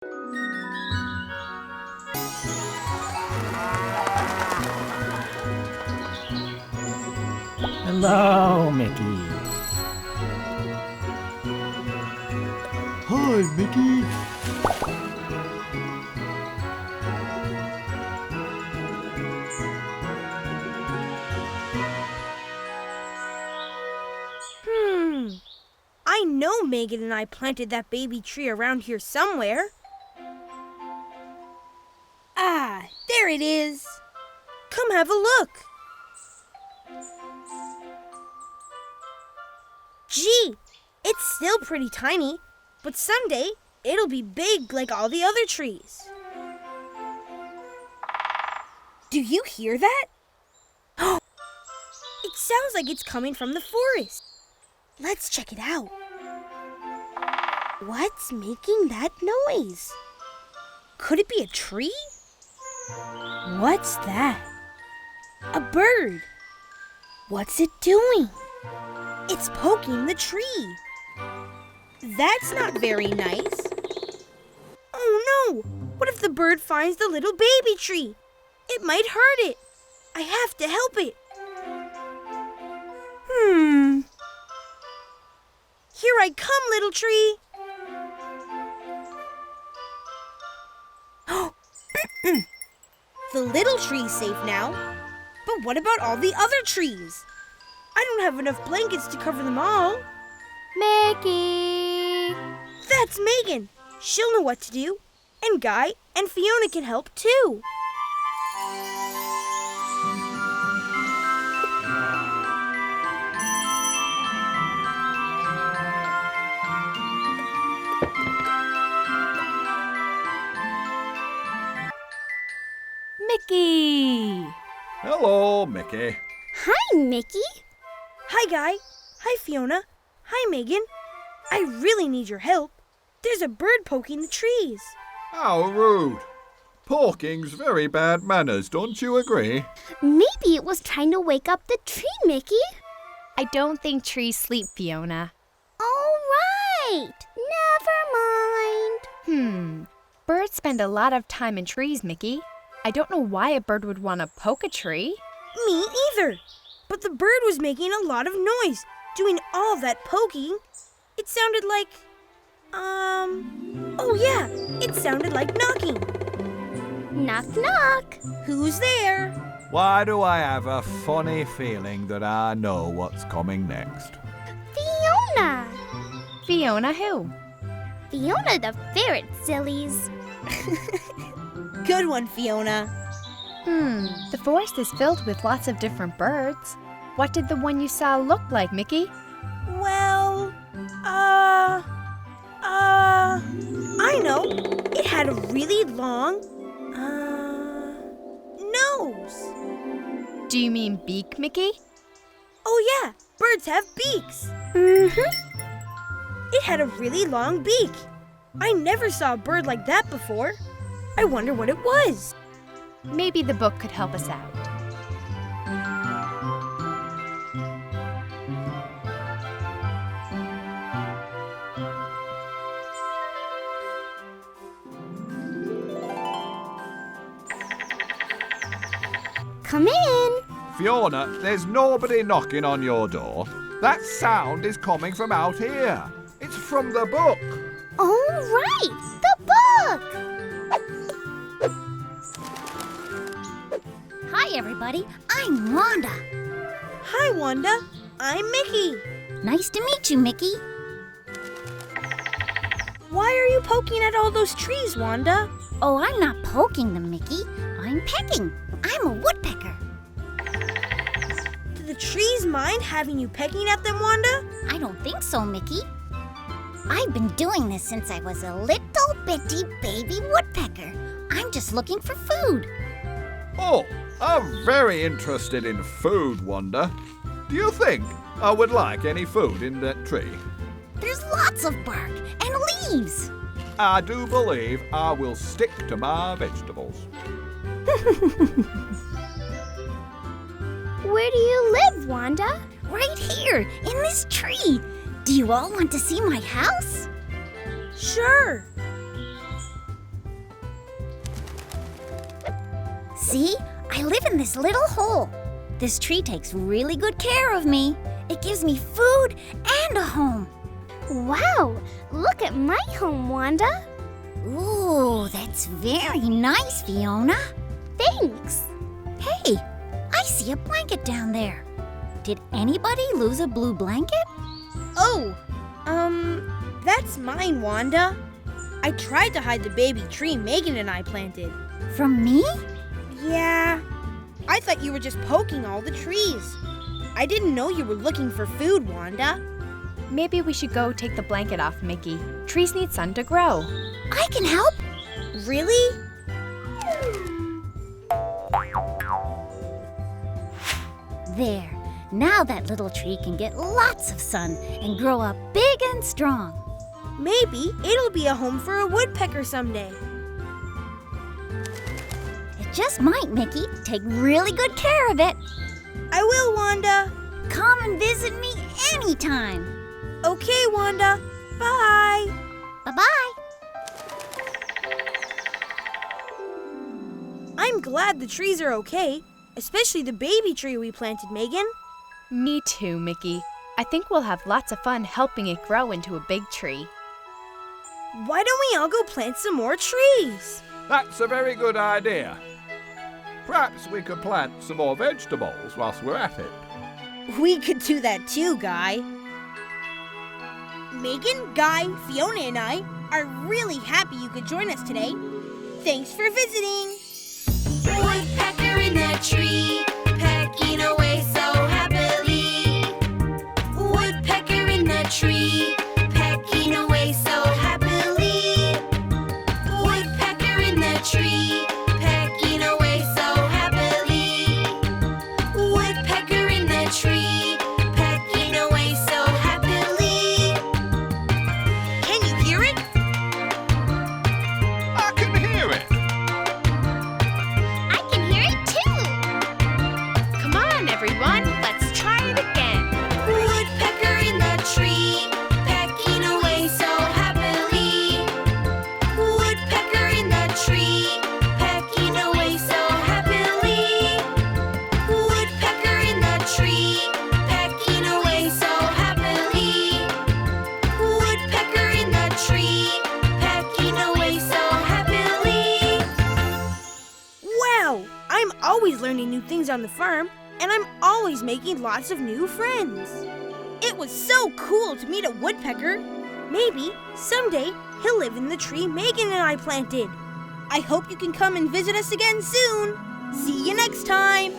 Hello, Mickey. Hi, Mickey. I know Megan and I planted that baby tree around here somewhere. Ah, there it is. Come have a look. Gee, it's still pretty tiny, but someday it'll be big like all the other trees. Do you hear that? It sounds like it's coming from the forest. Let's check it out. What's making that noise? Could it be a tree? What's that? A bird. What's it doing? It's poking the tree. That's not very nice. Oh no! What if the bird finds the little baby tree? It might hurt it. I have to help it. Here I come, little tree. The little tree's safe now. But what about all the other trees? I don't have enough blankets to cover them all. Mickey! That's Megan. She'll know what to do. And Guy and Fiona can help too. Mickey! Hello, Mickey. Hi, Mickey. Hi, Guy. Hi, Fiona. Hi, Megan. I really need your help. There's a bird poking the trees. How rude. Poking's very bad manners, don't you agree? Maybe it was trying to wake up the tree, Mickey. I don't think trees sleep, Fiona. All right. Never mind. Birds spend a lot of time in trees, Mickey. I don't know why a bird would want to poke a tree. Me either. But the bird was making a lot of noise, doing all that poking. It sounded like, oh yeah, it sounded like knocking. Knock, knock. Who's there? Why do I have a funny feeling that I know what's coming next? Fiona. Fiona who? Fiona the ferret, sillies. Good one, Fiona. The forest is filled with lots of different birds. What did the one you saw look like, Mickey? Well, I know. It had a really long, nose. Do you mean beak, Mickey? Oh yeah, birds have beaks. It had a really long beak. I never saw a bird like that before. I wonder what it was. Maybe the book could help us out. Come in. Fiona, there's nobody knocking on your door. That sound is coming from out here. It's from the book. All right, the book. Hi, everybody. I'm Wanda. Hi, Wanda. I'm Mickey. Nice to meet you, Mickey. Why are you poking at all those trees, Wanda? Oh, I'm not poking them, Mickey. I'm pecking. I'm a woodpecker. Do the trees mind having you pecking at them, Wanda? I don't think so, Mickey. I've been doing this since I was a little bitty baby woodpecker. I'm just looking for food. Oh, I'm very interested in food, Wanda. Do you think I would like any food in that tree? There's lots of bark and leaves. I do believe I will stick to my vegetables. Where do you live, Wanda? Right here, in this tree. Do you all want to see my house? Sure. See, I live in this little hole. This tree takes really good care of me. It gives me food and a home. Wow, look at my home, Wanda. Ooh, that's very nice, Fiona. Thanks. Hey, I see a blanket down there. Did anybody lose a blue blanket? Oh, that's mine, Wanda. I tried to hide the baby tree Megan and I planted. From me? Yeah, I thought you were just poking all the trees. I didn't know you were looking for food, Wanda. Maybe we should go take the blanket off, Mickey. Trees need sun to grow. I can help. Really? There. Now that little tree can get lots of sun and grow up big and strong. Maybe it'll be a home for a woodpecker someday. It just might, Mickey. Take really good care of it. I will, Wanda. Come and visit me anytime. Okay, Wanda. Bye. Bye-bye. I'm glad the trees are okay, especially the baby tree we planted, Megan. Me too, Mickey. I think we'll have lots of fun helping it grow into a big tree. Why don't we all go plant some more trees? That's a very good idea. Perhaps we could plant some more vegetables whilst we're at it. We could do that too, Guy. Megan, Guy, Fiona, and I are really happy you could join us today. Thanks for visiting. Woodpecker in the tree, pecking away so happily. Woodpecker in the tree, pecking away so happily. Woodpecker in the tree, pecking away so happily. Woodpecker in the tree, pecking away so happily. Can you hear it? I can hear it. I can hear it too. Come on, everyone. Let's try it again. Woodpecker in the tree, pecking away so happily. Woodpecker in the tree, pecking away so happily. Woodpecker in the tree, pecking away so happily. Woodpecker in the tree, pecking away so happily. Wow, I'm always learning new things on the farm, and I'm always making lots of new friends. It was so cool to meet a woodpecker. Maybe someday he'll live in the tree Megan and I planted. I hope you can come and visit us again soon. See you next time.